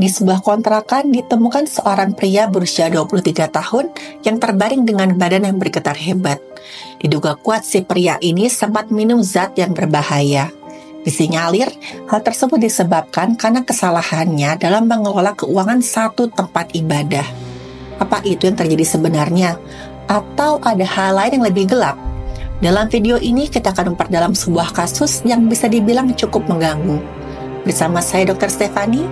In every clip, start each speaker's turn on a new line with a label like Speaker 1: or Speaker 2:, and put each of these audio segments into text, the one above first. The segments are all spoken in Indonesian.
Speaker 1: Di sebuah kontrakan ditemukan seorang pria berusia 23 tahun yang terbaring dengan badan yang bergetar hebat. Diduga kuat si pria ini sempat minum zat yang berbahaya. Disinyalir, hal tersebut disebabkan karena kesalahannya dalam mengelola keuangan satu tempat ibadah. Apa itu yang terjadi sebenarnya? Atau ada hal lain yang lebih gelap? Dalam video ini kita akan memperdalam sebuah kasus yang bisa dibilang cukup mengganggu. Bersama saya Dr. Stefani,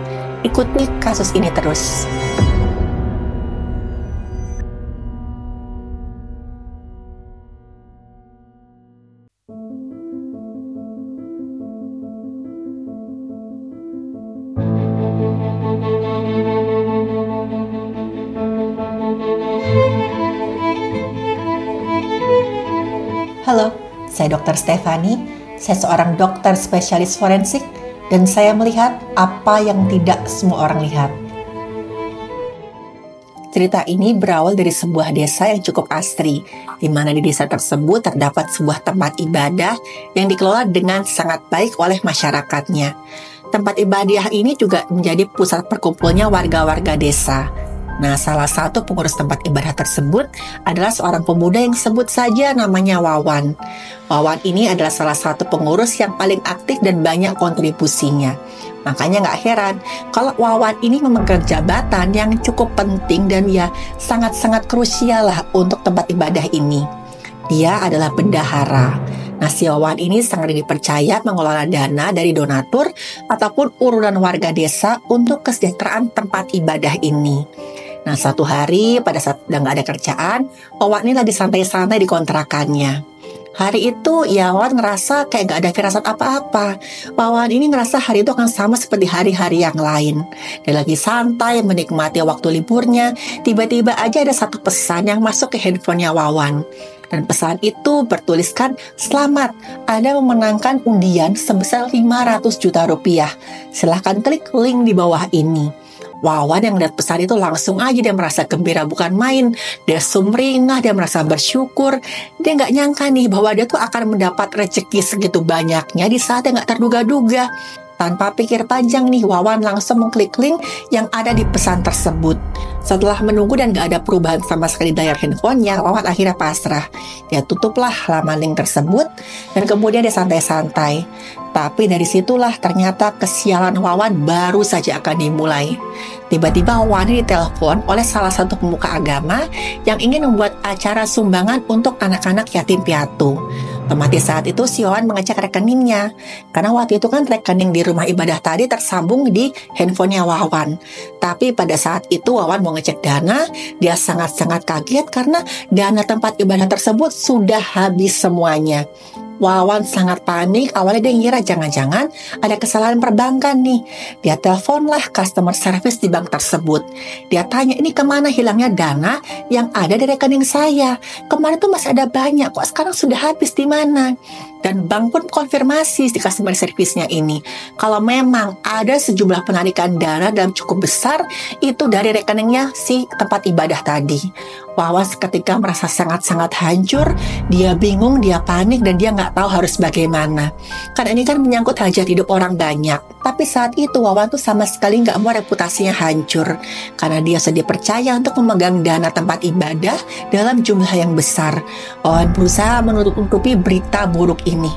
Speaker 1: ikuti kasus ini terus. Halo, saya Dr. Stefani. Saya seorang dokter spesialis forensik dan saya melihat apa yang tidak semua orang lihat. Cerita ini berawal dari sebuah desa yang cukup asri, di mana di desa tersebut terdapat sebuah tempat ibadah yang dikelola dengan sangat baik oleh masyarakatnya. Tempat ibadah ini juga menjadi pusat perkumpulnya warga-warga desa. Nah, salah satu pengurus tempat ibadah tersebut adalah seorang pemuda yang sebut saja namanya Wawan. Wawan ini adalah salah satu pengurus yang paling aktif dan banyak kontribusinya. Makanya nggak heran kalau Wawan ini memegang jabatan yang cukup penting dan ya sangat-sangat krusial lah untuk tempat ibadah ini. Dia adalah bendahara. Nah, si Wawan ini sangat dipercaya mengelola dana dari donatur ataupun urunan warga desa untuk kesejahteraan tempat ibadah ini. Nah, suatu hari pada saat udah nggak ada kerjaan, Wawan ini lagi santai-santai di kontrakannya. Hari itu ya Wawan ngerasa kayak nggak ada firasat apa-apa. Wawan ini ngerasa hari itu akan sama seperti hari-hari yang lain. Dia lagi santai menikmati waktu liburnya. Tiba-tiba aja ada satu pesan yang masuk ke handphonenya Wawan. Dan pesan itu bertuliskan, "Selamat, Anda memenangkan undian sebesar 500 juta rupiah. Silahkan klik link di bawah ini." Wawan yang lihat pesan itu langsung aja dia merasa gembira bukan main. Dia sumringah, dia merasa bersyukur. Dia nggak nyangka nih bahwa dia tuh akan mendapat rezeki segitu banyaknya di saat yang nggak terduga-duga. Tanpa pikir panjang nih, Wawan langsung mengklik link yang ada di pesan tersebut. Setelah menunggu dan gak ada perubahan sama sekali di layar handphonenya, Wawan akhirnya pasrah. Dia tutuplah laman link tersebut dan kemudian dia santai-santai. Tapi dari situlah ternyata kesialan Wawan baru saja akan dimulai. Tiba-tiba Wawan ini ditelepon oleh salah satu pemuka agama yang ingin membuat acara sumbangan untuk anak-anak yatim piatu. Otomatis saat itu si Wawan mengecek rekeningnya. Karena waktu itu kan rekening di rumah ibadah tadi tersambung di handphonenya Wawan. Tapi pada saat itu Wawan mau ngecek dana, dia sangat-sangat kaget karena dana tempat ibadah tersebut sudah habis semuanya. Wawan sangat panik, awalnya dia ngira jangan-jangan ada kesalahan perbankan nih. Dia teleponlah customer service di bank tersebut. Dia tanya, ini kemana hilangnya dana yang ada di rekening saya? Kemarin tuh masih ada banyak, kok sekarang sudah habis di mana? Dan bank pun konfirmasi di customer service-nya ini, kalau memang ada sejumlah penarikan dana dalam cukup besar, itu dari rekeningnya si tempat ibadah tadi. Wawan seketika merasa sangat-sangat hancur, dia bingung, dia panik, dan dia nggak tahu harus bagaimana. Karena ini kan menyangkut hajat hidup orang banyak. Tapi saat itu Wawan tuh sama sekali nggak mau reputasinya hancur. Karena dia sudah dipercaya untuk memegang dana tempat ibadah dalam jumlah yang besar. Wawan berusaha menutup-nutupi berita buruk ini.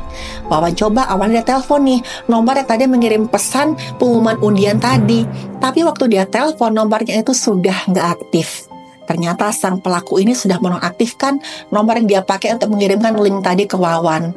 Speaker 1: Wawan coba awalnya dia telepon nih nomor yang tadi mengirim pesan pengumuman undian tadi. Tapi waktu dia telepon nomornya itu sudah nggak aktif. Ternyata sang pelaku ini sudah menonaktifkan nomor yang dia pakai untuk mengirimkan link tadi ke Wawan.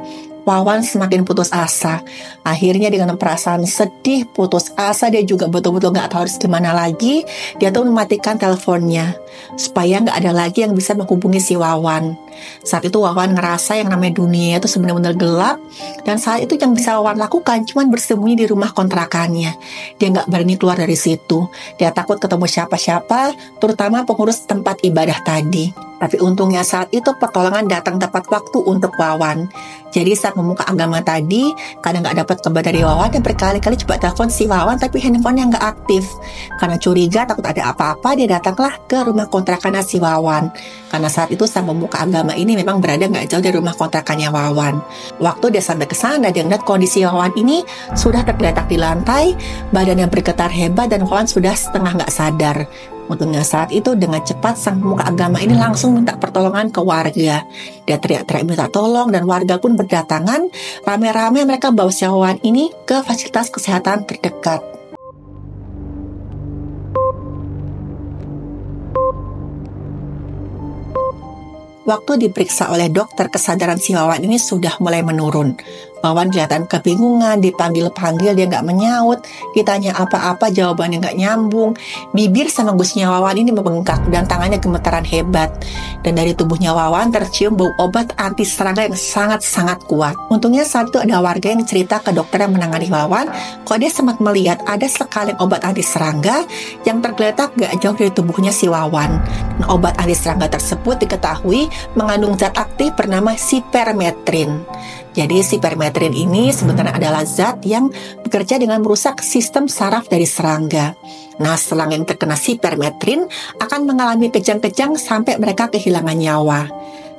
Speaker 1: Wawan semakin putus asa. Akhirnya dengan perasaan sedih, putus asa, dia juga betul-betul gak tahu harus gimana lagi. Dia tuh mematikan teleponnya supaya gak ada lagi yang bisa menghubungi si Wawan. Saat itu Wawan ngerasa yang namanya dunia itu sebenarnya gelap. Dan saat itu yang bisa Wawan lakukan cuman bersembunyi di rumah kontrakannya. Dia gak berani keluar dari situ. Dia takut ketemu siapa-siapa, terutama pengurus tempat ibadah tadi. Tapi untungnya saat itu pertolongan datang tepat waktu untuk Wawan. Jadi saat memuka agama tadi, kadang nggak dapat kabar dari Wawan dan berkali-kali coba telepon si Wawan tapi handphonenya nggak aktif. Karena curiga takut ada apa-apa, dia datanglah ke rumah kontrakan si Wawan. Karena saat itu sang pemuka agama ini memang berada nggak jauh dari rumah kontrakannya Wawan. Waktu dia sampai ke sana, dia melihat kondisi Wawan ini sudah tergeletak di lantai, badannya bergetar hebat dan Wawan sudah setengah nggak sadar. Untungnya saat itu dengan cepat sang pemuka agama ini langsung minta pertolongan ke warga. Dia teriak-teriak minta tolong dan warga pun berdatangan. Rame-rame mereka bawa si Wawan ini ke fasilitas kesehatan terdekat. Waktu diperiksa oleh dokter, kesadaran si Wawan ini sudah mulai menurun. Wawan kelihatan kebingungan, dipanggil-panggil dia nggak menyaut, ditanya apa-apa jawabannya nggak nyambung. Bibir sama gusnya Wawan ini membengkak dan tangannya gemetaran hebat. Dan dari tubuhnya Wawan tercium bau obat anti serangga yang sangat-sangat kuat. Untungnya saat itu ada warga yang cerita ke dokter yang menangani Wawan, kok dia sempat melihat ada sekaleng obat anti serangga yang tergeletak nggak jauh dari tubuhnya si Wawan. Dan obat anti serangga tersebut diketahui mengandung zat aktif bernama sipermetrin. Jadi sipermetrin ini sebenarnya adalah zat yang bekerja dengan merusak sistem saraf dari serangga. Nah, serangga yang terkena sipermetrin akan mengalami kejang-kejang sampai mereka kehilangan nyawa.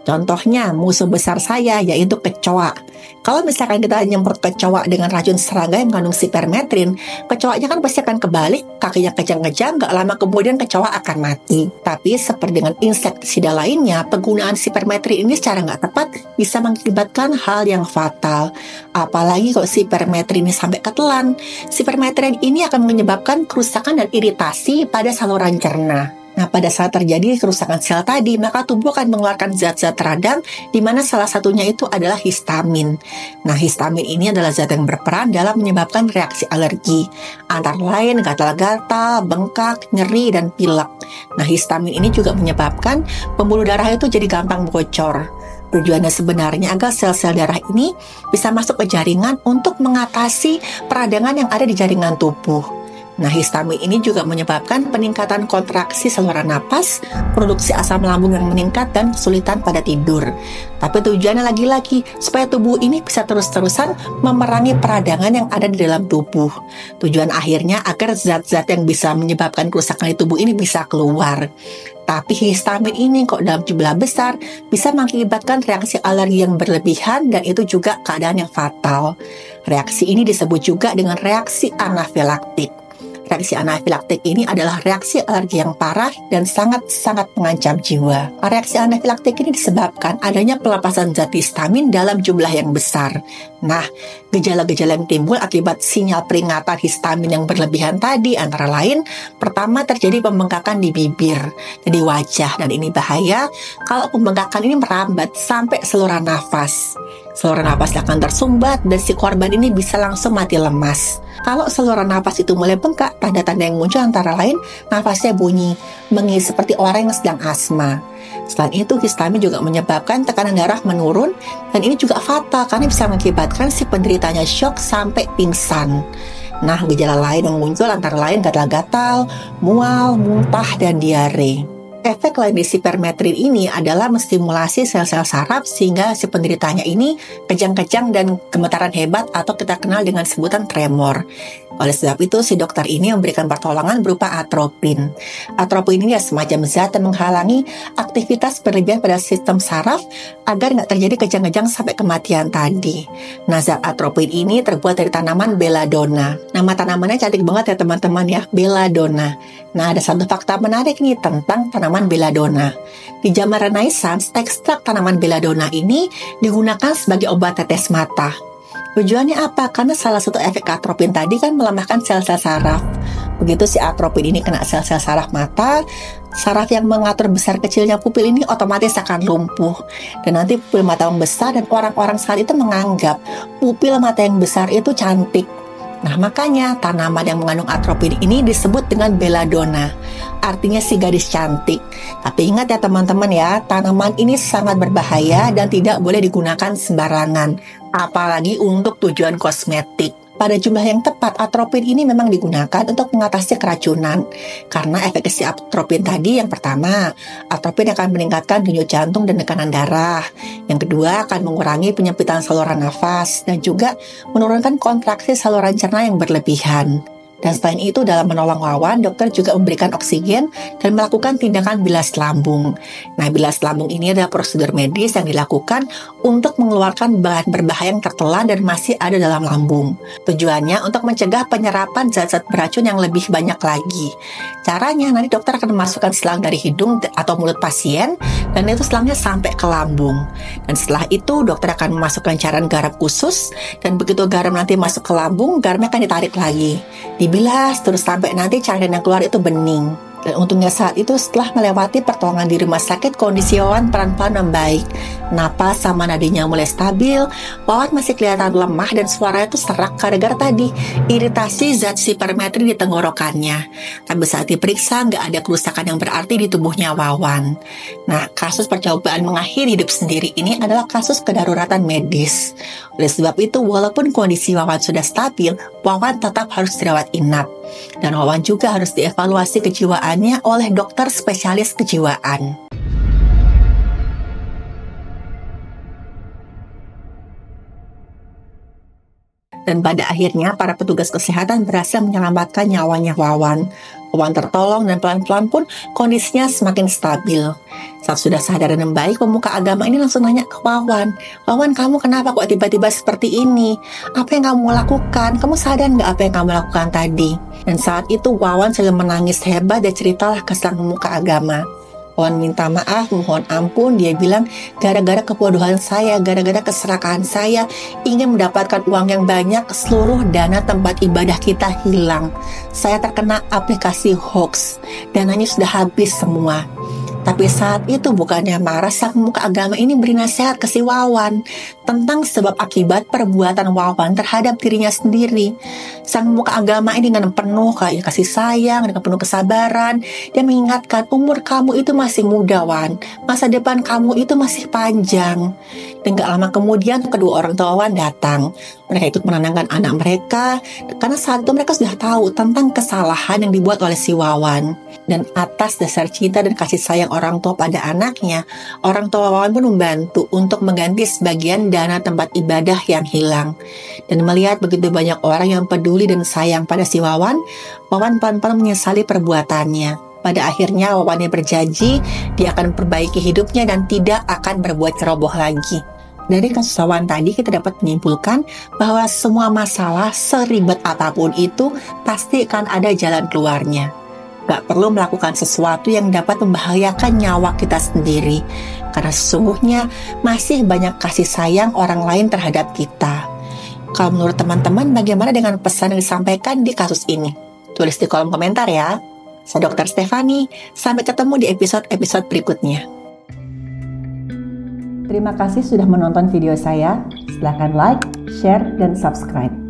Speaker 1: Contohnya musuh besar saya yaitu kecoa. Kalau misalkan kita nyemprot kecoa dengan racun serangga yang mengandung sipermetrin, kecoanya kan pasti akan kebalik, kakinya kejang-kejang, gak lama kemudian kecoa akan mati. Tapi seperti dengan insektisida lainnya, penggunaan sipermetrin ini secara gak tepat bisa mengakibatkan hal yang fatal. Apalagi kalau sipermetrin ini sampai ketelan, sipermetrin ini akan menyebabkan kerusakan dan iritasi pada saluran cerna. Nah, pada saat terjadi kerusakan sel tadi, maka tubuh akan mengeluarkan zat-zat radang, di mana salah satunya itu adalah histamin. Nah, histamin ini adalah zat yang berperan dalam menyebabkan reaksi alergi, antara lain gatal-gatal, bengkak, nyeri, dan pilek. Nah, histamin ini juga menyebabkan pembuluh darah itu jadi gampang bocor. Tujuannya sebenarnya agar sel-sel darah ini bisa masuk ke jaringan untuk mengatasi peradangan yang ada di jaringan tubuh. Nah, histamin ini juga menyebabkan peningkatan kontraksi saluran napas, produksi asam lambung yang meningkat, dan kesulitan pada tidur. Tapi tujuannya lagi-lagi supaya tubuh ini bisa terus-terusan memerangi peradangan yang ada di dalam tubuh. Tujuan akhirnya agar zat-zat yang bisa menyebabkan kerusakan di tubuh ini bisa keluar. Tapi histamin ini kok dalam jumlah besar bisa mengakibatkan reaksi alergi yang berlebihan dan itu juga keadaan yang fatal. Reaksi ini disebut juga dengan reaksi anafilaktik. Reaksi anafilaktik ini adalah reaksi alergi yang parah dan sangat-sangat mengancam jiwa. Reaksi anafilaktik ini disebabkan adanya pelepasan zat histamin dalam jumlah yang besar. Nah, gejala-gejala yang timbul akibat sinyal peringatan histamin yang berlebihan tadi antara lain, pertama terjadi pembengkakan di bibir, jadi wajah, dan ini bahaya kalau pembengkakan ini merambat sampai saluran nafas. Saluran napas akan tersumbat dan si korban ini bisa langsung mati lemas. Kalau saluran napas itu mulai bengkak, tanda-tanda yang muncul antara lain nafasnya bunyi, mengis seperti orang yang sedang asma. Selain itu, histamin juga menyebabkan tekanan darah menurun dan ini juga fatal karena bisa mengakibatkan si penderitanya shock sampai pingsan. Nah, gejala lain yang muncul antara lain gatal-gatal, mual, muntah, dan diare. Efek lain di sipermetrin ini adalah menstimulasi sel-sel saraf sehingga si penderitanya ini kejang-kejang dan gemetaran hebat atau kita kenal dengan sebutan tremor. Oleh sebab itu, si dokter ini memberikan pertolongan berupa atropin. Atropin ini semacam zat yang menghalangi aktivitas berlebihan pada sistem saraf agar nggak terjadi kejang-kejang sampai kematian tadi. Nah, zat atropin ini terbuat dari tanaman belladonna. Nama tanamannya cantik banget ya teman-teman ya, belladonna. Nah, ada satu fakta menarik nih tentang tanaman belladonna. Di zaman Renaissance, ekstrak tanaman belladonna ini digunakan sebagai obat tetes mata. Tujuannya apa? Karena salah satu efek atropin tadi kan melemahkan sel-sel saraf. Begitu si atropin ini kena sel-sel saraf mata, saraf yang mengatur besar kecilnya pupil ini otomatis akan lumpuh. Dan nanti pupil mata membesar dan orang-orang saat itu menganggap pupil mata yang besar itu cantik. Nah, makanya tanaman yang mengandung atropin ini disebut dengan belladonna. Artinya si gadis cantik. Tapi ingat ya teman-teman ya, tanaman ini sangat berbahaya dan tidak boleh digunakan sembarangan. Apalagi untuk tujuan kosmetik. Pada jumlah yang tepat, atropin ini memang digunakan untuk mengatasi keracunan. Karena efekasi atropin tadi, yang pertama, atropin akan meningkatkan denyut jantung dan tekanan darah. Yang kedua, akan mengurangi penyempitan saluran nafas dan juga menurunkan kontraksi saluran cerna yang berlebihan. Dan selain itu, dalam menolong Wawan, dokter juga memberikan oksigen dan melakukan tindakan bilas lambung. Nah, bilas lambung ini adalah prosedur medis yang dilakukan untuk mengeluarkan bahan berbahaya yang tertelan dan masih ada dalam lambung. Tujuannya untuk mencegah penyerapan zat-zat beracun yang lebih banyak lagi. Caranya, nanti dokter akan memasukkan selang dari hidung atau mulut pasien, dan itu selangnya sampai ke lambung. Dan setelah itu, dokter akan memasukkan cairan garam khusus, dan begitu garam nanti masuk ke lambung, garamnya akan ditarik lagi. Dibilas terus sampai nanti cairan yang keluar itu bening. Dan untungnya saat itu setelah melewati pertolongan di rumah sakit, kondisi Wawan pelan-pelan membaik. Napas sama nadinya mulai stabil, Wawan masih kelihatan lemah dan suaranya itu serak gara-gara tadi iritasi zat sipermetrin di tenggorokannya. Tapi saat diperiksa nggak ada kerusakan yang berarti di tubuhnya Wawan. Nah, kasus percobaan mengakhiri hidup sendiri ini adalah kasus kedaruratan medis. Oleh sebab itu, walaupun kondisi Wawan sudah stabil, Wawan tetap harus dirawat inap. Dan Wawan juga harus dievaluasi kejiwaannya oleh dokter spesialis kejiwaan. Dan pada akhirnya, para petugas kesehatan berhasil menyelamatkan nyawanya Wawan. Wawan tertolong dan pelan-pelan pun kondisinya semakin stabil. Saat sudah sadar dan membaik, pemuka agama ini langsung nanya ke Wawan, "Wawan, kamu kenapa kok tiba-tiba seperti ini? Apa yang kamu lakukan? Kamu sadar nggak apa yang kamu lakukan tadi?" Dan saat itu Wawan sedang menangis hebat dan ceritalah ke sang pemuka agama. Wawan minta maaf, mohon ampun. Dia bilang, gara-gara kebodohan saya, gara-gara keserakahan saya, ingin mendapatkan uang yang banyak, seluruh dana tempat ibadah kita hilang. Saya terkena aplikasi hoax, dananya sudah habis semua. Tapi saat itu bukannya marah, sang pemuka agama ini beri nasihat ke si Wawan tentang sebab akibat perbuatan Wawan terhadap dirinya sendiri. Sang pemuka agama ini dengan penuh kasih sayang, dengan penuh kesabaran, dia mengingatkan, umur kamu itu masih muda, Wan. Masa depan kamu itu masih panjang. Dan gak lama kemudian kedua orang tua Wawan datang. Mereka ikut menenangkan anak mereka, karena saat itu mereka sudah tahu tentang kesalahan yang dibuat oleh si Wawan. Dan atas dasar cinta dan kasih sayang orang tua pada anaknya, orang tua Wawan pun membantu untuk mengganti sebagian dana tempat ibadah yang hilang. Dan melihat begitu banyak orang yang peduli dan sayang pada si Wawan, Wawan pelan-pelan menyesali perbuatannya. Pada akhirnya Wawan berjanji dia akan perbaiki hidupnya dan tidak akan berbuat ceroboh lagi. Dari kasus Wawan tadi kita dapat menyimpulkan bahwa semua masalah seribet apapun itu pasti akan ada jalan keluarnya. Gak perlu melakukan sesuatu yang dapat membahayakan nyawa kita sendiri, karena sesungguhnya masih banyak kasih sayang orang lain terhadap kita. Kalau menurut teman-teman, bagaimana dengan pesan yang disampaikan di kasus ini? Tulis di kolom komentar ya. Saya Dr. Stefani, sampai ketemu di episode-episode berikutnya. Terima kasih sudah menonton video saya. Silakan like, share, dan subscribe.